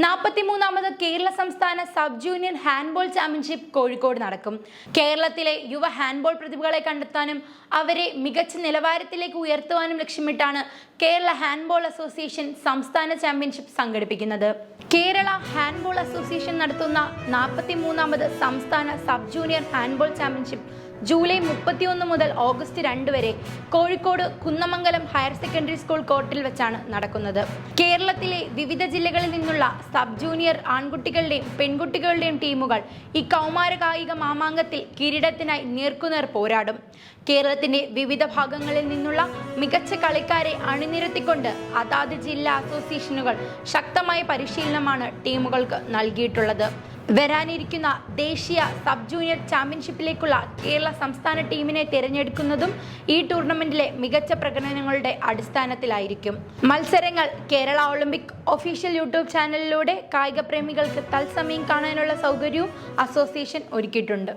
43ാമത് കേരള സംസ്ഥാന sub junior handball championship Kozhikode നടക്കും. കേരളത്തിലെ യുവ ഹാൻഡ്ബോൾ പ്രതിഭകളെ കണ്ടെത്താനും അവരെ മികച്ച നിലവാരത്തിലേക്ക് ഉയർത്തുവാനും ലക്ഷ്യമിട്ടാണ് കേരള ഹാൻഡ്ബോൾ അസോസിയേഷൻ സംസ്ഥാന ചാമ്പ്യൻഷിപ്പ് സംഘടിപ്പിക്കുന്നത്. കേരള ഹാൻഡ്ബോൾ അസോസിയേഷൻ നടത്തുന്ന 43ാമത് സംസ്ഥാന sub junior handball championship July 31 മുതൽ ഓഗസ്റ്റ് 2 വരെ Kozhikode Kunnamangalam higher secondary school കോർട്ടിൽ വെച്ചാണ് നടക്കുന്നത്. കേരളത്തിലെ വിവിധ ജില്ലകളിൽ നിന്നുള്ള സബ് ജൂനിയർ ആൺകുട്ടികളുടെയും പെൺകുട്ടികളുടെയും ടീമുകൾ ഈ കൗമാര കായിക മാമാങ്കത്തിൽ കിരീടത്തിനായി നേർക്കുനേർ പോരാടും. കേരളത്തിന്റെ വിവിധ ഭാഗങ്ങളിൽ നിന്നുള്ള മികച്ച കളിക്കാരെ അണിനിരത്തിക്കൊണ്ട് അതാത് ജില്ലാ അസോസിയേഷനുകൾ ശക്തമായ പരിശീലനമാണ് ടീമുകൾക്ക് നൽകിയിട്ടുള്ളത്. വരാനിരിക്കുന്ന ദേശീയ സബ് ജൂനിയർ ചാമ്പ്യൻഷിപ്പിലേക്കുള്ള കേരള സംസ്ഥാന ടീമിനെ തിരഞ്ഞെടുക്കുന്നതും ഈ ടൂർണമെന്റിലെ മികച്ച പ്രകടനങ്ങളുടെ അടിസ്ഥാനത്തിലായിരിക്കും. മത്സരങ്ങൾ കേരള ഒളിമ്പിക് ഒഫീഷ്യൽ യൂട്യൂബ് ചാനലിലൂടെ കായിക പ്രേമികൾക്ക് തത്സമയം കാണാനുള്ള സൗകര്യവും അസോസിയേഷൻ ഒരുക്കിയിട്ടുണ്ട്.